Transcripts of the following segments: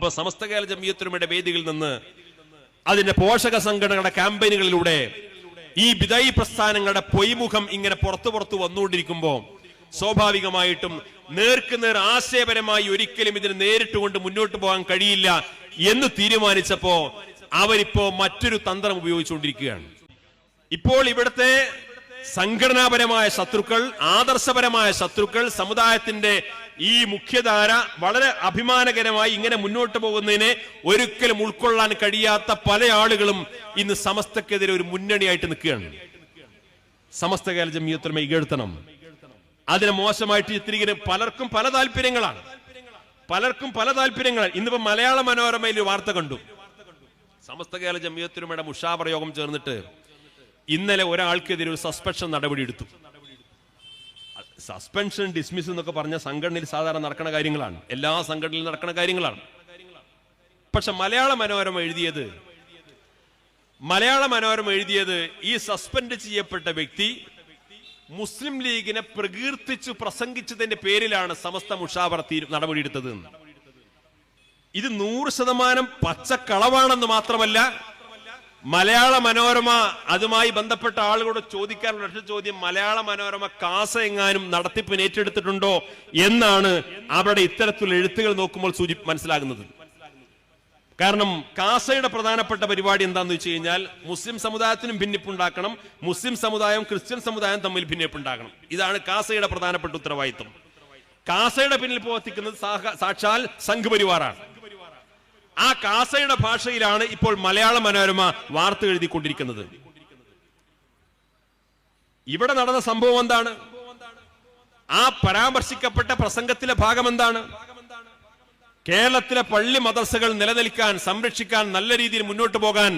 അപ്പൊ സമസ്ത കേരള ജംഇയ്യത്തുലമയുടെ വേദികളിൽ നിന്ന് അതിന്റെ പോഷക സംഘടനകളുടെ ക്യാമ്പയിനുകളിലൂടെ ഈ ബിദഈ പ്രസ്ഥാനങ്ങളുടെ പൊയ്മുഖം ഇങ്ങനെ പുറത്തു വന്നുകൊണ്ടിരിക്കുമ്പോൾ സ്വാഭാവികമായിട്ടും നേർക്കുനേർ ആശയപരമായി ഒരിക്കലും ഇതിന് നേരിട്ടുകൊണ്ട് മുന്നോട്ട് പോകാൻ കഴിയില്ല എന്ന് തീരുമാനിച്ചപ്പോ അവരിപ്പോ മറ്റൊരു തന്ത്രം ഉപയോഗിച്ചുകൊണ്ടിരിക്കുകയാണ്. ഇപ്പോൾ ഇവിടുത്തെ സംഘടനാപരമായ ശത്രുക്കൾ, ആദർശപരമായ ശത്രുക്കൾ, സമുദായത്തിന്റെ ഈ മുഖ്യധാര വളരെ അഭിമാനകരമായി ഇങ്ങനെ മുന്നോട്ട് പോകുന്നതിനെ ഒരിക്കലും ഉൾക്കൊള്ളാൻ കഴിയാത്ത പല ആളുകളും ഇന്ന് സമസ്തക്കെതിരെ ഒരു മുന്നണിയായിട്ട് നിൽക്കുകയാണ്. സമസ്ത കേരള ജംഇയ്യത്തുലമ ഇകഴ്ത്തണം, അതിനെ മോശമായിട്ട് ചിത്രീകരിക്കും. പലർക്കും പല താല്പര്യങ്ങളാണ്. ഇന്നിപ്പോ മലയാള മനോരമയിൽ ഒരു വാർത്ത കണ്ടു. സമസ്ത കേരള ജംഇയ്യത്തുലമയുടെ മുഷാവറ യോഗം ചേർന്നിട്ട് ഇന്നലെ ഒരാൾക്കെതിരെ ഒരു സസ്പെൻഷൻ നടപടി എടുത്തു. സസ്പെൻഷൻ, ഡിസ്മിസ് എന്നൊക്കെ പറഞ്ഞ സംഘടനയിൽ സാധാരണ നടക്കുന്ന കാര്യങ്ങളാണ്, എല്ലാ സംഘടനയിലും നടക്കുന്ന കാര്യങ്ങളാണ്. പക്ഷെ മലയാള മനോരമ എഴുതിയത് ഈ സസ്പെൻഡ് ചെയ്യപ്പെട്ട വ്യക്തി മുസ്ലിം ലീഗിനെ പ്രകീർത്തിച്ചു പ്രസംഗിച്ചതിന്റെ പേരിലാണ് സമസ്ത മുഷാവറ നടപടിയെടുത്തത്. ഇത് 100% പച്ചക്കളവാണെന്ന് മാത്രമല്ല, മലയാള മനോരമ അതുമായി ബന്ധപ്പെട്ട ആളുകളോട് ചോദിക്കാനുള്ള ഒറ്റ ചോദ്യം, മലയാള മനോരമ കാസ എങ്ങാനും നടത്തിപ്പിന് ഏറ്റെടുത്തിട്ടുണ്ടോ എന്നാണ് അവരുടെ ഇത്തരത്തിലുള്ള എഴുത്തുകൾ നോക്കുമ്പോൾ മനസ്സിലാകുന്നത്. കാരണം കാസയുടെ പ്രധാനപ്പെട്ട പരിപാടി എന്താന്ന് വെച്ച് കഴിഞ്ഞാൽ മുസ്ലിം സമുദായത്തിനും ഭിന്നിപ്പുണ്ടാക്കണം, മുസ്ലിം സമുദായം ക്രിസ്ത്യൻ സമുദായം തമ്മിൽ ഭിന്നിപ്പുണ്ടാക്കണം. ഇതാണ് കാസയുടെ പ്രധാനപ്പെട്ട ഉത്തരവാദിത്വം. കാസയുടെ പിന്നിൽ പ്രവർത്തിക്കുന്നത് സാക്ഷാൽ സംഘപരിവാറാണ്. ആ കാസയുടെ ഭാഷയിലാണ് ഇപ്പോൾ മലയാള മനോരമ വാർത്ത എഴുതിക്കൊണ്ടിരിക്കുന്നത്. ഇവിടെ നടന്ന സംഭവം എന്താണ്? ആ പരാമർശിക്കപ്പെട്ട പ്രസംഗത്തിലെ ഭാഗം എന്താണ്? കേരളത്തിലെ പള്ളി മദ്രസകൾ നിലനിൽക്കാൻ, സംരക്ഷിക്കാൻ, നല്ല രീതിയിൽ മുന്നോട്ട് പോകാൻ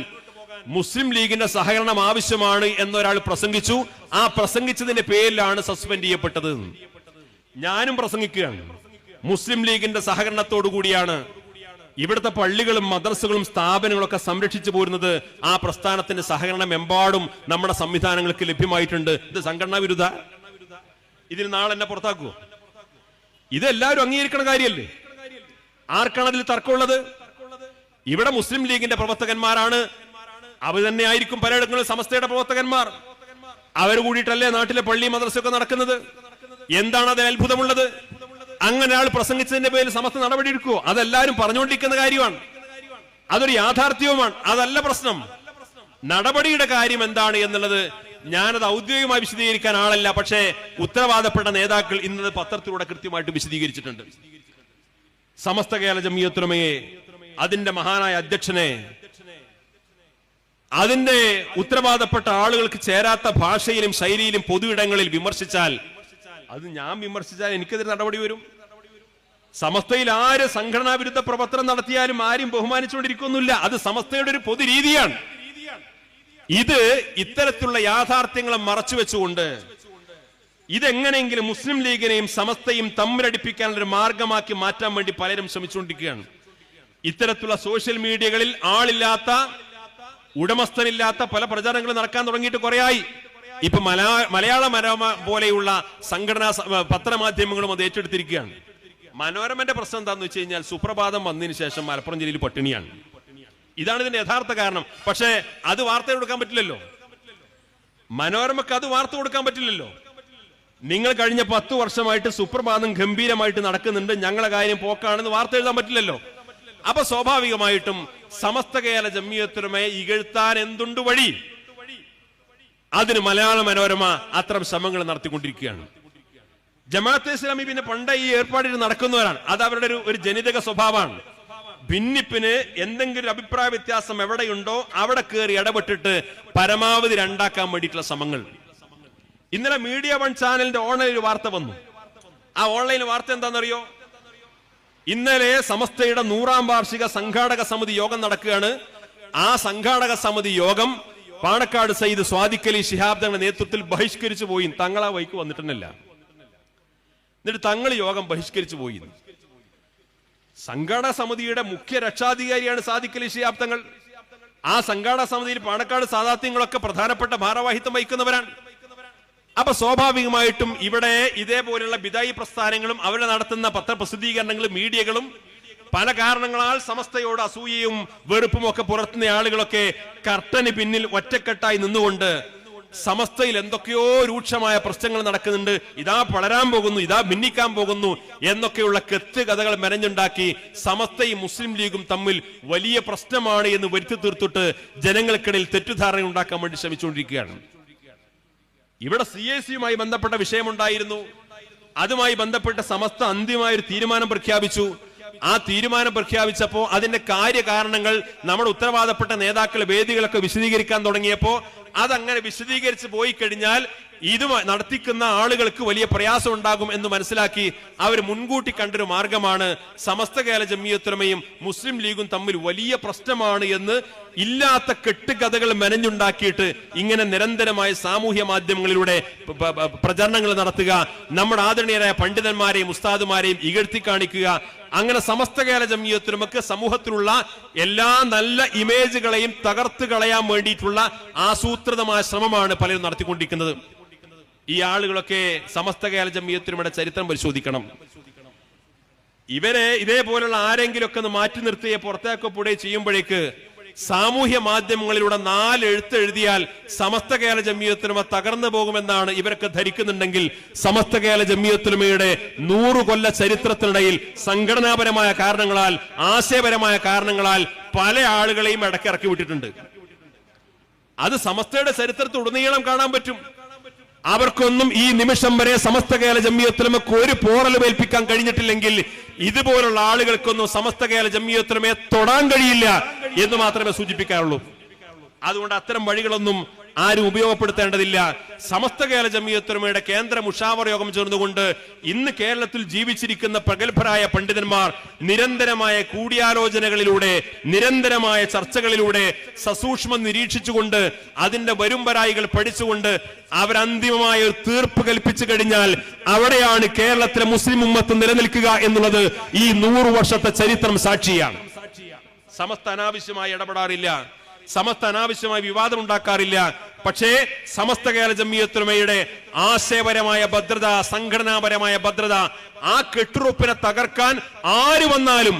മുസ്ലിം ലീഗിന്റെ സഹകരണം ആവശ്യമാണ് എന്നൊരാൾ പ്രസംഗിച്ചു. ആ പ്രസംഗിച്ചതിന്റെ പേരിലാണ് സസ്പെൻഡ് ചെയ്യപ്പെട്ടത്. ഞാനും പ്രസംഗിക്കുകയാണ്. മുസ്ലിം ലീഗിന്റെ സഹകരണത്തോടു കൂടിയാണ് ഇവിടുത്തെ പള്ളികളും മദ്രസകളും സ്ഥാപനങ്ങളൊക്കെ സംരക്ഷിച്ചു പോരുന്നത്. ആ പ്രസ്ഥാനത്തിന്റെ സഹകരണം എമ്പാടും നമ്മുടെ സംവിധാനങ്ങൾക്ക് ലഭ്യമായിട്ടുണ്ട്. ഇത് സംഘടനാ വിരുദ്ധ? ഇതിൽ നാളെ എന്നെ പുറത്താക്കുവോ? ഇതെല്ലാവരും അംഗീകരിക്കണ കാര്യമല്ലേ? ആർക്കാണ് അതിൽ തർക്കമുള്ളത്? ഇവിടെ മുസ്ലിം ലീഗിന്റെ പ്രവർത്തകന്മാരാണ്, അവർ തന്നെ ആയിരിക്കും പലയിടങ്ങളിൽ സമസ്തയുടെ പ്രവർത്തകന്മാർ. അവർ കൂടിയിട്ടല്ലേ നാട്ടിലെ പള്ളി മദ്രസയൊക്കെ നടക്കുന്നത്? എന്താണ് അതിൽ അത്ഭുതമുള്ളത്? അങ്ങനെ ആൾ പ്രസംഗിച്ചതിന്റെ പേരിൽ സമസ്ത നടപടി എടുക്കുവോ? അതെല്ലാവരും പറഞ്ഞുകൊണ്ടിരിക്കുന്ന കാര്യമാണ്, അതൊരു യാഥാർത്ഥ്യവുമാണ്. അതല്ല പ്രശ്നം. നടപടിയുടെ കാര്യം എന്താണ് എന്നുള്ളത് ഞാനത് ഔദ്യോഗികമായി വിശദീകരിക്കാൻ ആളല്ല. പക്ഷേ ഉത്തരവാദപ്പെട്ട നേതാക്കൾ ഇന്നത് പത്രത്തിലൂടെ കൃത്യമായിട്ട് വിശദീകരിച്ചിട്ടുണ്ട്. സമസ്ത കേരള ജംഇയ്യത്തുലമയെ, അതിന്റെ മഹാനായ അധ്യക്ഷനെ, അതിന്റെ ഉത്തരവാദപ്പെട്ട ആളുകൾക്ക് ചേരാത്ത ഭാഷയിലും ശൈലിയിലും പൊതുയിടങ്ങളിൽ വിമർശിച്ചാൽ, അത് ഞാൻ വിമർശിച്ചാൽ എനിക്കെതിരെ നടപടി വരും. സമസ്തയിൽ ആര് സംഘടനാ വിരുദ്ധ പ്രവർത്തനം നടത്തിയാലും ആരും ബഹുമാനിച്ചുകൊണ്ടിരിക്കുന്നില്ല. അത് സമസ്തയുടെ ഒരു പൊതു രീതിയാണ്. ഇത് ഇത്തരത്തിലുള്ള യാഥാർത്ഥ്യങ്ങളെ മറച്ചുവെച്ചുകൊണ്ട് ഇതെങ്ങനെയെങ്കിലും മുസ്ലിം ലീഗിനെയും സമസ്തയും തമ്മിലടിപ്പിക്കാനുള്ള ഒരു മാർഗമാക്കി മാറ്റാൻ വേണ്ടി പലരും ശ്രമിച്ചുകൊണ്ടിരിക്കുകയാണ്. ഇത്തരത്തിലുള്ള സോഷ്യൽ മീഡിയകളിൽ ആളില്ലാത്ത, ഉടമസ്ഥനില്ലാത്ത പല പ്രചാരണങ്ങളും നടക്കാൻ തുടങ്ങിയിട്ട് കുറെയായി. ഇപ്പൊ മലയാള മനോരമ പോലെയുള്ള സംഘടനാ പത്രമാധ്യമങ്ങളും അത് ഏറ്റെടുത്തിരിക്കുകയാണ്. മനോരമന്റെ പ്രശ്നം എന്താന്ന് വെച്ച് കഴിഞ്ഞാൽ, സുപ്രഭാതം വന്നതിന് ശേഷം മലപ്പുറം ജില്ലയിൽ പട്ടിണിയാണ്. ഇതാണ് ഇതിന്റെ യഥാർത്ഥ കാരണം. പക്ഷേ അത് വാർത്ത കൊടുക്കാൻ പറ്റില്ലല്ലോ. മനോരമക്ക് അത് വാർത്ത കൊടുക്കാൻ പറ്റില്ലല്ലോ. നിങ്ങൾ കഴിഞ്ഞ 10 വർഷമായിട്ട് സുപ്രഭാതം ഗംഭീരമായിട്ട് നടക്കുന്നുണ്ട്, ഞങ്ങളെ കാര്യം പോക്കാണെന്ന് വാർത്ത എഴുതാൻ പറ്റില്ലല്ലോ. അപ്പൊ സ്വാഭാവികമായിട്ടും സമസ്ത കേരള ജംഇയ്യത്തുലമയെ ഇകഴ്ത്താൻ എന്തുണ്ട് വഴി? അതിന് മലയാള മനോരമ അത്തരം ശ്രമങ്ങൾ നടത്തിക്കൊണ്ടിരിക്കുകയാണ്. ജമാഅത്തെ ഇസ്ലാമി പിന്നെ പണ്ട് ഈ ഏർപ്പാടിൽ നടക്കുന്നവരാണ്. അത് അവരുടെ ഒരു ജനിതക സ്വഭാവമാണ്. ഭിന്നിപ്പിന് എന്തെങ്കിലും അഭിപ്രായ വ്യത്യാസം എവിടെയുണ്ടോ അവിടെ കയറി ഇടപെട്ടിട്ട് പരമാവധി രണ്ടാക്കാൻ വേണ്ടിയിട്ടുള്ള ശ്രമങ്ങൾ. ഇന്നലെ മീഡിയ 1 ചാനലിന്റെ ഓൺലൈനിൽ വാർത്ത വന്നു. ആ ഓൺലൈൻ വാർത്ത എന്താണെന്നറിയോ? ഇന്നലെ സമസ്തയുടെ 100ാം വാർഷിക സംഘാടക സമിതി യോഗം നടക്കുകയാണ്. ആ സംഘാടക സമിതി യോഗം പാണക്കാട് സയ്യിദ് സ്വാദിഖ് അലി ശിഹാബ് തങ്ങളുടെ നേതൃത്വത്തിൽ ബഹിഷ്കരിച്ചു പോയി. തങ്ങളാ വൈക്ക് വന്നിട്ടില്ല. എന്നിട്ട് തങ്ങൾ യോഗം ബഹിഷ്കരിച്ചു പോയി. സംഘാടക സമിതിയുടെ മുഖ്യ രക്ഷാധികാരിയാണ് സ്വാദിഖ് അലി ശിഹാബ് തങ്ങൾ. ആ സംഘാടക സമിതിയിൽ പാണക്കാട് സാദാത്യങ്ങളൊക്കെ പ്രധാനപ്പെട്ട ഭാരവാഹിത്വം വഹിക്കുന്നവരാണ്. അപ്പൊ സ്വാഭാവികമായിട്ടും ഇവിടെ ഇതേപോലെയുള്ള ബിദഈ പ്രസ്ഥാനങ്ങളും അവരെ നടത്തുന്ന പത്രപ്രസിദ്ധീകരണങ്ങളും മീഡിയകളും പല കാരണങ്ങളാൽ സമസ്തയോട് അസൂയയും വെറുപ്പും ഒക്കെ പുറത്തുന്ന ആളുകളൊക്കെ കർട്ടന് പിന്നിൽ ഒറ്റക്കെട്ടായി നിന്നുകൊണ്ട് സമസ്തയിൽ എന്തൊക്കെയോ രൂക്ഷമായ പ്രശ്നങ്ങൾ നടക്കുന്നുണ്ട്, ഇതാ വളരാൻ പോകുന്നു, ഇതാ ഭിന്നിക്കാൻ പോകുന്നു എന്നൊക്കെയുള്ള കെത്ത് കഥകൾ മെനഞ്ഞുണ്ടാക്കി സമസ്തയും മുസ്ലിം ലീഗും തമ്മിൽ വലിയ പ്രശ്നമാണ് എന്ന് വരുത്തി തീർത്തിട്ട് ജനങ്ങൾക്കിടയിൽ തെറ്റിദ്ധാരണ ഉണ്ടാക്കാൻ വേണ്ടി ശ്രമിച്ചുകൊണ്ടിരിക്കുകയാണ്. ഇവിടെ CAC-യുമായി ബന്ധപ്പെട്ട വിഷയമുണ്ടായിരുന്നു. അതുമായി ബന്ധപ്പെട്ട സമസ്ത അന്തിമമായ ഒരു തീരുമാനം പ്രഖ്യാപിച്ചു. ആ തീരുമാനം പ്രഖ്യാപിച്ചപ്പോ അതിന്റെ കാര്യകാരണങ്ങൾ നമ്മുടെ ഉത്തരവാദപ്പെട്ട നേതാക്കൾ വേദികളൊക്കെ വിശദീകരിക്കാൻ തുടങ്ങിയപ്പോ അതങ്ങനെ വിശദീകരിച്ച് പോയി കഴിഞ്ഞാൽ ഇത് നടത്തിക്കുന്ന ആളുകൾക്ക് വലിയ പ്രയാസം ഉണ്ടാകും എന്ന് മനസ്സിലാക്കി അവർ മുൻകൂട്ടി കണ്ടൊരു മാർഗമാണ് സമസ്ത കേരള ജംഇയ്യത്തുലമയും മുസ്ലിം ലീഗും തമ്മിൽ വലിയ പ്രശ്നമാണ് എന്ന് ഇല്ലാത്ത കെട്ടുകഥകൾ മെനഞ്ഞുണ്ടാക്കിയിട്ട് ഇങ്ങനെ നിരന്തരമായ സാമൂഹ്യ മാധ്യമങ്ങളിലൂടെ പ്രചരണങ്ങൾ നടത്തുക, നമ്മുടെ ആദരണീയരായ പണ്ഡിതന്മാരെയും ഉസ്താദുമാരെയും ഇകഴ്ത്തി കാണിക്കുക. അങ്ങനെ സമസ്ത കേരള ജംഇയ്യത്തുലമക്ക് സമൂഹത്തിലുള്ള എല്ലാ നല്ല ഇമേജുകളെയും തകർത്ത് കളയാൻ വേണ്ടിയിട്ടുള്ള ആസൂത്രിതമായ ശ്രമമാണ് പലരും നടത്തിക്കൊണ്ടിരിക്കുന്നത്. ഈ ആളുകളൊക്കെ സമസ്ത കേരള ജംഇയ്യത്തുലമയുടെ ചരിത്രം പരിശോധിക്കണം. ഇവരെ ഇതേപോലുള്ള ആരെങ്കിലുമൊക്കെ ഒന്ന് മാറ്റി നിർത്തിയ പുറത്തേക്കപ്പെടുക ചെയ്യുമ്പോഴേക്ക് സാമൂഹ്യ മാധ്യമങ്ങളിലൂടെ 4 എഴുത്ത് എഴുതിയാൽ സമസ്ത കേരള ജംഇയ്യത്തുലമ തകർന്നു പോകുമെന്നാണ് ഇവരൊക്കെ ധരിക്കുന്നുണ്ടെങ്കിൽ സമസ്ത കേരള ജംഇയ്യത്തുലമയുടെ 100 കൊല്ല ചരിത്രത്തിനിടയിൽ സംഘടനാപരമായ കാരണങ്ങളാൽ ആശയപരമായ കാരണങ്ങളാൽ പല ആളുകളെയും ഇടയ്ക്കിറക്കി വിട്ടിട്ടുണ്ട്. അത് സമസ്തയുടെ ചരിത്രത്തിൽ ഉടനീളം കാണാൻ പറ്റും. അവർക്കൊന്നും ഈ നിമിഷം വരെ സമസ്ത കേരള ജംഇയ്യത്തുലമക്ക് ഒരു പോറൽ ഏൽപ്പിക്കാൻ കഴിഞ്ഞിട്ടില്ലെങ്കിൽ ഇതുപോലുള്ള ആളുകൾക്കൊന്നും സമസ്ത കേരള ജംഇയ്യത്തുലമയെ തൊടാൻ കഴിയില്ല എന്ന് മാത്രമേ സൂചിപ്പിക്കാറുള്ളൂ. അതുകൊണ്ട് അത്തരം വഴികളൊന്നും ആരും ഉപയോഗപ്പെടുത്തേണ്ടതില്ല. സമസ്ത കേരള ജംഇയ്യത്തുലമയുടെ കേന്ദ്ര മുഷാവറ യോഗം ചേർന്നുകൊണ്ട് ഇന്ന് കേരളത്തിൽ ജീവിച്ചിരിക്കുന്ന പ്രഗത്ഭരായ പണ്ഡിതന്മാർ നിരന്തരമായ കൂടിയാലോചനകളിലൂടെ നിരന്തരമായ ചർച്ചകളിലൂടെ സസൂക്ഷ്മം നിരീക്ഷിച്ചുകൊണ്ട് അതിന്റെ വരുംവരായികൾ പഠിച്ചുകൊണ്ട് അവരന്തിമമായ ഒരു തീർപ്പ് കൽപ്പിച്ചു കഴിഞ്ഞാൽ അവിടെയാണ് കേരളത്തിലെ മുസ്ലിം ഉമ്മത്ത് നിലനിൽക്കുക എന്നുള്ളത് ഈ 100 വർഷത്തെ ചരിത്രം സാക്ഷിയാണ്. സമസ്ത അനാവശ്യമായി ഇടപെടാറില്ല, സമസ്ത അനാവശ്യമായി വിവാദം ഉണ്ടാക്കാറില്ല. പക്ഷേ സമസ്ത കേരള ജംഇയ്യത്തുലമയുടെ ആശയപരമായ ഭദ്രത, സംഘടനാപരമായ ഭദ്രത, ആ കെട്ടുറപ്പിനെ തകർക്കാൻ ആര് വന്നാലും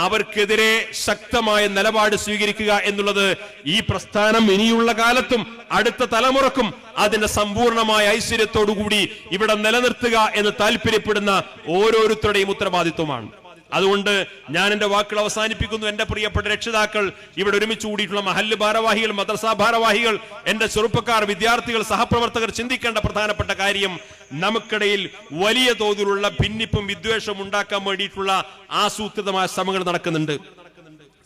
അവർക്കെതിരെ ശക്തമായ നിലപാട് സ്വീകരിക്കുക എന്നുള്ളത് ഈ പ്രസ്ഥാനം ഇനിയുള്ള കാലത്തും അടുത്ത തലമുറക്കും അതിന്റെ സമ്പൂർണമായ ഐശ്വര്യത്തോടുകൂടി ഇവിടെ നിലനിർത്തുക എന്ന് താല്പര്യപ്പെടുന്ന ഓരോരുത്തരുടെയും ഉത്തരവാദിത്വമാണ്. അതുകൊണ്ട് ഞാൻ എന്റെ വാക്കുകൾ അവസാനിപ്പിക്കുന്നു. എന്റെ പ്രിയപ്പെട്ട രക്ഷിതാക്കൾ, ഇവിടെ ഒരുമിച്ച് കൂടിയിട്ടുള്ള മഹല്ല് ഭാരവാഹികൾ, മദ്രസ ഭാരവാഹികൾ, എന്റെ ചെറുപ്പക്കാർ, വിദ്യാർത്ഥികൾ, സഹപ്രവർത്തകർ ചിന്തിക്കേണ്ട പ്രധാനപ്പെട്ട കാര്യം, നമുക്കിടയിൽ വലിയ തോതിലുള്ള ഭിന്നിപ്പും വിദ്വേഷവും ഉണ്ടാക്കാൻ വേണ്ടിയിട്ടുള്ള ആസൂത്രിതമായ ശ്രമങ്ങൾ നടക്കുന്നുണ്ട്.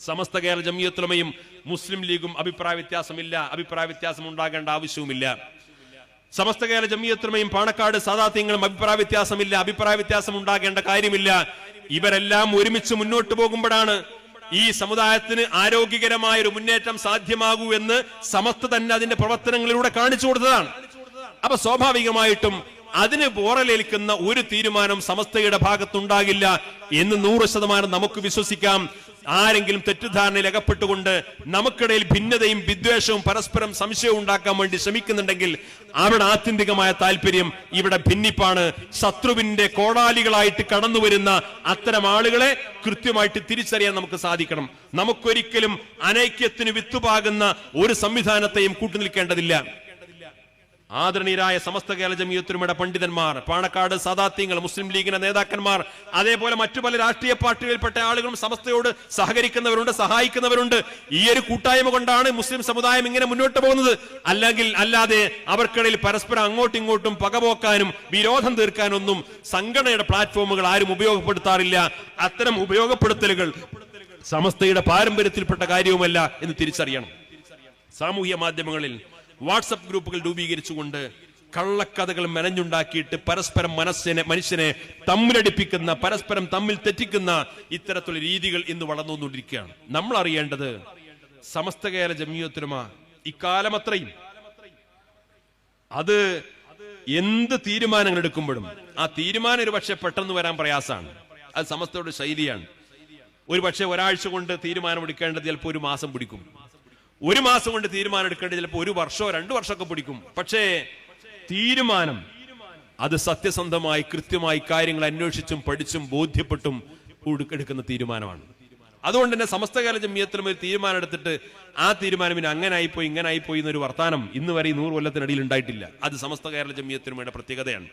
സമസ്ത കേരള ജംഇയ്യത്തുലമയും മുസ്ലിം ലീഗും അഭിപ്രായ വ്യത്യാസമില്ല, അഭിപ്രായ വ്യത്യാസം ഉണ്ടാകേണ്ട ആവശ്യവുമില്ല. സമസ്ത കേരള ജംഇയ്യത്തുലമയും പാണക്കാട് സാദാത്യങ്ങളും അഭിപ്രായ വ്യത്യാസമില്ല, അഭിപ്രായ വ്യത്യാസം ഉണ്ടാകേണ്ട കാര്യമില്ല. ഇവരെല്ലാം ഒരുമിച്ച് മുന്നോട്ട് പോകുമ്പോഴാണ് ഈ സമുദായത്തിന് ആരോഗ്യകരമായ ഒരു മുന്നേറ്റം സാധ്യമാകൂ എന്ന് സമസ്ത തന്നെ അതിന്റെ പ്രവർത്തനങ്ങളിലൂടെ കാണിച്ചു കൊടുത്തതാണ്. അപ്പൊ സ്വാഭാവികമായിട്ടും അതിന് പോറലേൽക്കുന്ന ഒരു തീരുമാനം സമസ്തയുടെ ഭാഗത്തുണ്ടാകില്ല എന്ന് 100% നമുക്ക് വിശ്വസിക്കാം. ആരെങ്കിലും തെറ്റിദ്ധാരണയിൽ അകപ്പെട്ടുകൊണ്ട് നമുക്കിടയിൽ ഭിന്നതയും വിദ്വേഷവും പരസ്പരം സംശയവും ഉണ്ടാക്കാൻ വേണ്ടി ശ്രമിക്കുന്നുണ്ടെങ്കിൽ അവരുടെ ആത്യന്തികമായ താല്പര്യം ഇവിടെ ഭിന്നിപ്പാണ്. ശത്രുവിന്റെ കോടാലികളായിട്ട് കടന്നു വരുന്ന അത്തരം ആളുകളെ കൃത്യമായിട്ട് തിരിച്ചറിയാൻ നമുക്ക് സാധിക്കണം. നമുക്കൊരിക്കലും അനൈക്യത്തിന് വിത്തുപാകുന്ന ഒരു സംവിധാനത്തെയും കൂട്ടുനിൽക്കേണ്ടതില്ല. ആദരണീയരായ സമസ്ത കേരള ജംഇയ്യത്തുലമയുടെ പണ്ഡിതന്മാർ, പാണക്കാട് സാദാത്യങ്ങൾ, മുസ്ലിം ലീഗിന്റെ നേതാക്കന്മാർ, അതേപോലെ മറ്റു പല രാഷ്ട്രീയ പാർട്ടികളിൽപ്പെട്ട ആളുകളും സമസ്തയോട് സഹകരിക്കുന്നവരുണ്ട്, സഹായിക്കുന്നവരുണ്ട്. ഈ ഒരു കൂട്ടായ്മ കൊണ്ടാണ് മുസ്ലിം സമുദായം ഇങ്ങനെ മുന്നോട്ട് പോകുന്നത്. അല്ലാതെ അവർക്കിടയിൽ പരസ്പരം അങ്ങോട്ടും ഇങ്ങോട്ടും പകപോക്കാനും വിരോധം തീർക്കാനൊന്നും സംഘടനയുടെ പ്ലാറ്റ്ഫോമുകൾ ആരും ഉപയോഗപ്പെടുത്താറില്ല. അത്തരം ഉപയോഗപ്പെടുത്തലുകൾ സമസ്തയുടെ പാരമ്പര്യത്തിൽപ്പെട്ട കാര്യവുമല്ല എന്ന് തിരിച്ചറിയണം. സാമൂഹ്യ മാധ്യമങ്ങളിൽ വാട്സപ്പ് ഗ്രൂപ്പുകൾ രൂപീകരിച്ചുകൊണ്ട് കള്ളക്കഥകൾ മെനഞ്ഞുണ്ടാക്കിയിട്ട് പരസ്പരം മനുഷ്യനെ തമ്മിലടിപ്പിക്കുന്ന, പരസ്പരം തമ്മിൽ തെറ്റിക്കുന്ന ഇത്തരത്തിലുള്ള രീതികൾ ഇന്ന് വളർന്നുകൊണ്ടിരിക്കുകയാണ്. നമ്മൾ അറിയേണ്ടത് സമസ്ത കേരള ജംഇയ്യത്തുലമ ഇക്കാലം അത്രയും അത് എന്ത് തീരുമാനങ്ങൾ എടുക്കുമ്പോഴും ആ തീരുമാനം ഒരു പക്ഷെ പെട്ടെന്ന് വരാൻ പ്രയാസമാണ്. അത് സമസ്തയുടെ ശൈലിയാണ്. ഒരു പക്ഷെ ഒരാഴ്ച കൊണ്ട് തീരുമാനം എടുക്കേണ്ടത് ചിലപ്പോൾ 1 മാസം പിടിക്കും. 1 മാസം കൊണ്ട് തീരുമാനം എടുക്കേണ്ടത് ചിലപ്പോൾ 1 വർഷമോ 2 വർഷമൊക്കെ പിടിക്കും. പക്ഷേ തീരുമാനം അത് സത്യസന്ധമായി കൃത്യമായി കാര്യങ്ങൾ അന്വേഷിച്ചും പഠിച്ചും ബോധ്യപ്പെട്ടും എടുക്കുന്ന തീരുമാനമാണ്. അതുകൊണ്ട് തന്നെ സമസ്ത കേരള ജംഇയ്യത്തുലമ ഒരു തീരുമാനം എടുത്തിട്ട് ആ തീരുമാനം പിന്നെ അങ്ങനെ ആയിപ്പോയി ഇങ്ങനെ ആയിപ്പോയി എന്നൊരു വർത്താനം ഇന്ന് വരെ 100 കൊല്ലത്തിനിടയിൽ ഉണ്ടായിട്ടില്ല. അത് സമസ്ത കേരള ജംഇയ്യത്തുലമയുടെ പ്രത്യേകതയാണ്.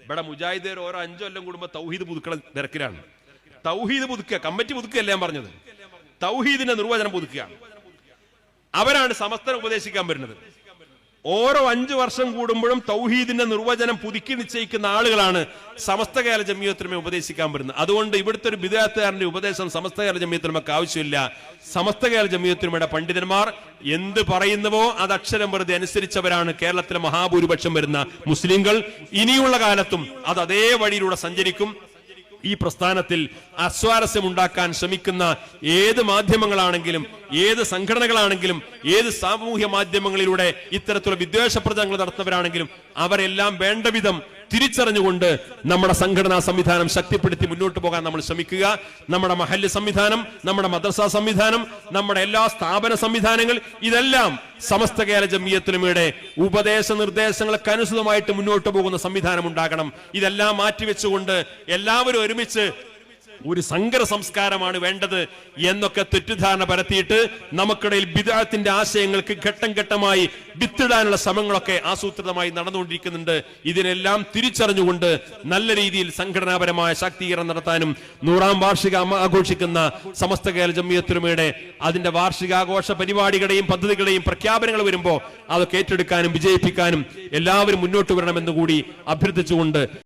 ഇവിടെ മുജാഹിദുകാർ ഓരോ 5 കൊല്ലം കൂടുമ്പോൾ തൗഹീദ് പുതുക്കണ തിരക്കിലാണ്. തൗഹീദ് പുതുക്കുക, കമ്മിറ്റി പുതുക്കുകയല്ല ഞാൻ പറഞ്ഞത്, തൗഹീദിന്റെ നിർവചനം പുതുക്കുകയാണ്. അവരാണ് സമസ്തനെ ഉപദേശിക്കാൻ വരുന്നത്. ഓരോ 5 വർഷം കൂടുമ്പോഴും തൗഹീദിന്റെ നിർവചനം പുതുക്കി നിശ്ചയിക്കുന്ന ആളുകളാണ് സമസ്ത കേരള ജംഇയ്യത്തുലമയെ ഉപദേശിക്കാൻ വരുന്നത്. അതുകൊണ്ട് ഇവിടുത്തെ ഒരു ബിദ്അത്തുകാരന്റെ ഉപദേശം സമസ്ത കേരള ജംഇയ്യത്തുലമയ്ക്ക് ആവശ്യമില്ല. സമസ്ത കേരള ജംഇയ്യത്തുലമയുടെ പണ്ഡിതന്മാർ എന്ത് പറയുന്നുവോ അത് അക്ഷരം വെറുതെ അനുസരിച്ചവരാണ് കേരളത്തിലെ മഹാഭൂരിപക്ഷം വരുന്ന മുസ്ലിങ്ങൾ. ഇനിയുള്ള കാലത്തും അത് അതേ വഴിയിലൂടെ സഞ്ചരിക്കും. ഈ പ്രസ്ഥാനത്തിൽ അസ്വാരസ്യം ഉണ്ടാക്കാൻ ശ്രമിക്കുന്ന ഏത് മാധ്യമങ്ങളാണെങ്കിലും, ഏത് സംഘടനകളാണെങ്കിലും, ഏത് സാമൂഹ്യ മാധ്യമങ്ങളിലൂടെ ഇത്തരത്തിലുള്ള വിദ്വേഷ പ്രചരണങ്ങൾ നടത്തുന്നവരാണെങ്കിലും അവരെല്ലാം വേണ്ട വിധം തിരിച്ചറിഞ്ഞുകൊണ്ട് നമ്മുടെ സംഘടനാ സംവിധാനം ശക്തിപ്പെടുത്തി മുന്നോട്ട് പോകാൻ നമ്മൾ ശ്രമിക്കുക. നമ്മുടെ മഹല്ല് സംവിധാനം, നമ്മുടെ മദ്രസ സംവിധാനം, നമ്മുടെ എല്ലാ സ്ഥാപന സംവിധാനങ്ങൾ, ഇതെല്ലാം സമസ്ത കേരള ജംഇയ്യത്തുലമയുടെ ഉപദേശ നിർദ്ദേശങ്ങൾക്ക് അനുസൃതമായിട്ട് മുന്നോട്ട് പോകുന്ന സംവിധാനം ഉണ്ടാകണം. ഇതെല്ലാം മാറ്റിവെച്ചുകൊണ്ട് എല്ലാവരും ഒരുമിച്ച് ഒരു സങ്കര സംസ്കാരമാണ് വേണ്ടത് എന്നൊക്കെ തെറ്റിദ്ധാരണ പരത്തിയിട്ട് നമുക്കിടയിൽ ബിദ്അത്തിന്റെ ആശയങ്ങൾക്ക് ഘട്ടം ഘട്ടമായി വിത്തിടാനുള്ള ശ്രമങ്ങളൊക്കെ ആസൂത്രിതമായി നടന്നുകൊണ്ടിരിക്കുന്നുണ്ട്. ഇതിനെല്ലാം തിരിച്ചറിഞ്ഞുകൊണ്ട് നല്ല രീതിയിൽ സംഘടനാപരമായ ശാക്തീകരണം നടത്താനും 100ാം വാർഷികം ആഘോഷിക്കുന്ന സമസ്ത കേരള ജംഇയ്യത്തുലമയുടെ അതിന്റെ വാർഷികാഘോഷ പരിപാടികളുടെയും പദ്ധതികളുടെയും പ്രഖ്യാപനങ്ങൾ വരുമ്പോൾ അതൊക്കെ ഏറ്റെടുക്കാനും വിജയിപ്പിക്കാനും എല്ലാവരും മുന്നോട്ട് വരണമെന്ന് കൂടി അഭ്യർത്ഥിച്ചുകൊണ്ട്